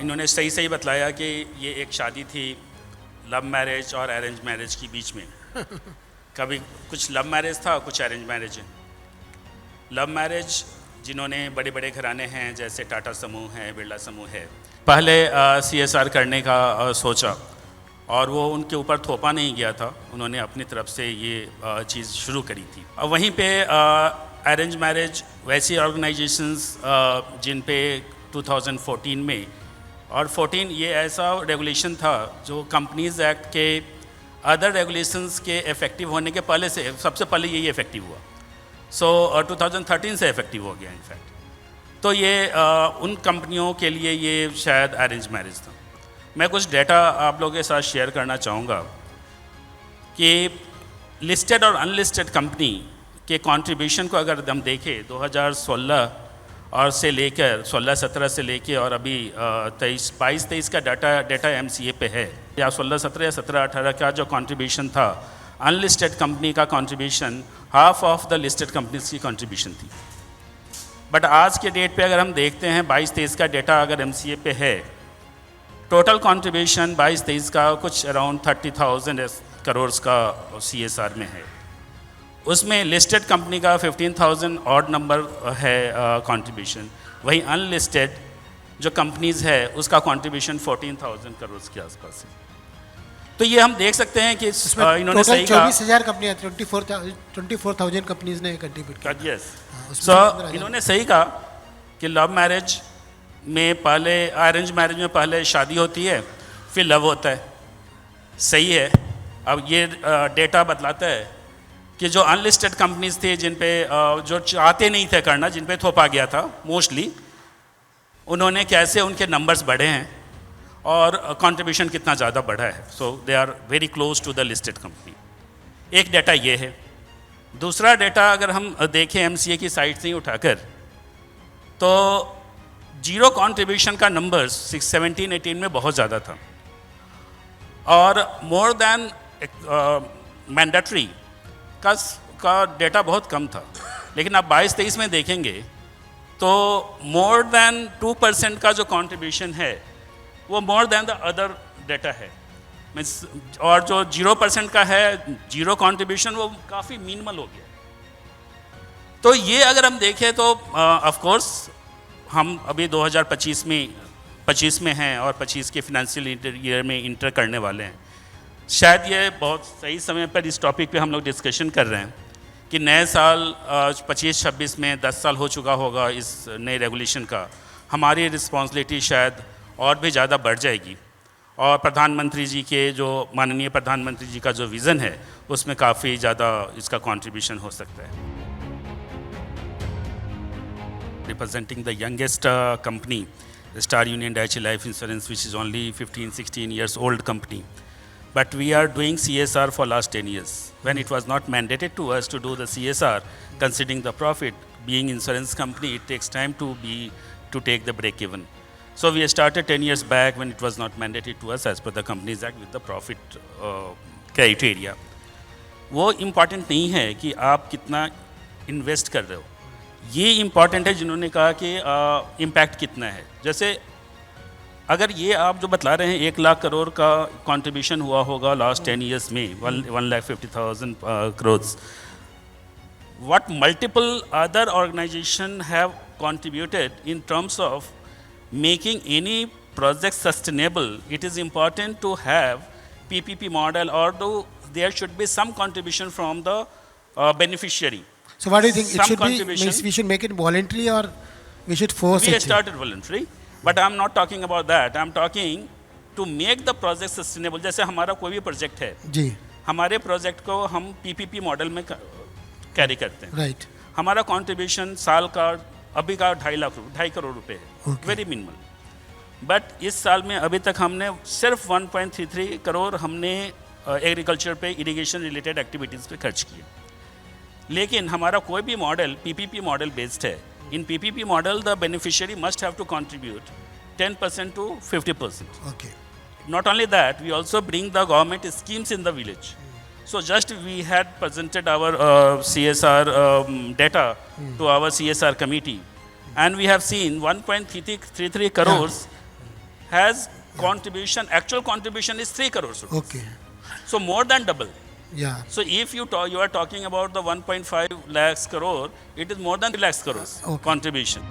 इन्होंने सही सही बतलाया कि ये एक शादी थी लव मैरिज और अरेंज मैरिज के बीच में। कभी कुछ लव मैरिज था, कुछ अरेंज मैरिज है। लव मैरिज जिन्होंने बड़े बड़े घराने हैं जैसे टाटा समूह है, बिरला समूह है, पहले CSR करने का सोचा और वो उनके ऊपर थोपा नहीं गया था, उन्होंने अपनी तरफ से ये चीज़ शुरू करी थी। वहीं पे अरेंज मैरिज वैसी ऑर्गेनाइजेशंस जिन पे 2014 में, और 14 ये ऐसा रेगुलेशन था जो कंपनीज एक्ट के अदर रेगुलेशंस के इफ़ेक्टिव होने के पहले से, सबसे पहले यही इफ़ेक्टिव हुआ। सो 2013 से इफ़ेक्टिव हो गया इनफैक्ट। तो ये उन कंपनियों के लिए ये शायद अरेंज मैरिज था। मैं कुछ डेटा आप लोगों के साथ शेयर करना चाहूँगा कि लिस्टेड और अनलिस्टेड कंपनी के कंट्रीब्यूशन को अगर हम देखें 2016 और से लेकर 16-17 से लेके और अभी 22-23 का डेटा MCA पे है, या 16-17 या 17-18 का जो कंट्रीब्यूशन था अनलिस्टेड कंपनी का contribution half of the listed companies की कंट्रीब्यूशन थी। बट आज के डेट पे अगर हम देखते हैं 22-23 का डेटा अगर MCA पे है, टोटल कंट्रीब्यूशन 22-23 का कुछ अराउंड 30,000 करोड़ का CSR में है। उसमें लिस्टेड कंपनी का 15,000 ऑड नंबर है कंट्रीब्यूशन, वहीं अनलिस्टेड जो कंपनीज है उसका कंट्रीब्यूशन 14,000 करोड़ के आसपास है। तो ये हम देख सकते हैं कि इन्होंने सही कहा 24,000 कंपनियां, 24,000 कंपनीज ने कंट्रीब्यूट किया। यस, सो इन्होंने सही कहा कि लव मैरिज में पहले, अरेंज मैरिज में पहले शादी होती है फिर लव होता है। सही है। अब ये डेटा बतलाता है कि जो अनलिस्टेड कंपनीज थी जिन पे जो चाहते नहीं थे करना, जिन पे थोपा गया था मोस्टली, उन्होंने कैसे उनके नंबर्स बढ़े हैं और कंट्रीब्यूशन कितना ज़्यादा बढ़ा है। So they are very close to the listed company. एक डेटा ये है। दूसरा डेटा अगर हम देखें MCA की साइट से ही उठाकर, तो जीरो कंट्रीब्यूशन का नंबर्स 17-18 में बहुत ज़्यादा था और मोर देन मैंडेटरी का डेटा बहुत कम था। लेकिन आप 22-23 में देखेंगे तो मोर देन 2% का जो कंट्रीब्यूशन है वो more than the other data है। मीन्स, और जो 0% का है जीरो कंट्रीब्यूशन, वो काफ़ी मिनिमल हो गया। तो ये अगर हम देखें तो ऑफ कोर्स हम अभी 2025 में हैं और 25 के फाइनेंशियल ईयर में इंटर करने वाले हैं। शायद ये बहुत सही समय पर इस टॉपिक पे हम लोग डिस्कशन कर रहे हैं कि नए साल 25-26 में 10 साल हो चुका होगा इस नए रेगुलेशन का। हमारी रिस्पॉन्सिबिलिटी शायद और भी ज़्यादा बढ़ जाएगी और प्रधानमंत्री जी के जो, माननीय प्रधानमंत्री जी का जो विज़न है उसमें काफ़ी ज़्यादा इसका कंट्रीब्यूशन हो सकता है। Representing the youngest company, Star Union Dai-ichi Life Insurance, which is only 15-16 years old company. But we are doing CSR for last 10 years. When it was not mandated to us to do the CSR, considering the profit, being insurance company, it takes time to take the break even. So we started 10 years back when it was not mandated to us as per the Companies Act with the profit criteria. वो important नहीं है कि आप कितना invest कर रहे हो, ये इम्पॉर्टेंट है जिन्होंने कहा कि इम्पैक्ट कितना है। जैसे अगर ये आप जो बतला रहे हैं 1 लाख करोड़ का कंट्रीब्यूशन हुआ होगा लास्ट 10 ईयर्स में, 1,50,000 crore, what multiple other organizations have contributed in terms of making any project sustainable. It is important to have PPP model, or there should be some contribution from the beneficiary. So what do you think? It Some should be, contribution. means we should make it voluntary or we should force We it? started voluntary, but I'm not talking about that. I'm talking to make the project sustainable. जैसे हमारा कोई भी project है, जी, हमारे project को हम PPP model में carry करते हैं। राइट। हमारा कंट्रीब्यूशन साल का अभी का 2.5 करोड़ रुपए है, वेरी मिनिमल। बट इस साल में अभी तक हमने सिर्फ 1.33 करोड़ हमने एग्रीकल्चर पे, इरिगेशन रिलेटेड एक्टिविटीज़ पे खर्च किए। लेकिन हमारा कोई भी मॉडल PPP मॉडल बेस्ड है। In PPP model the beneficiary must have to contribute 10% to 50%. Okay. Not only that, we also bring the government schemes in the village. So just we had presented our CSR data to our CSR committee, and we have seen 1.33 crores has contribution, actual contribution is 3 crore rupees. Okay. So more than double. Yeah. So if you are talking about the 1.5 lakhs crore, it is more than 3 lakhs crores Okay. contribution.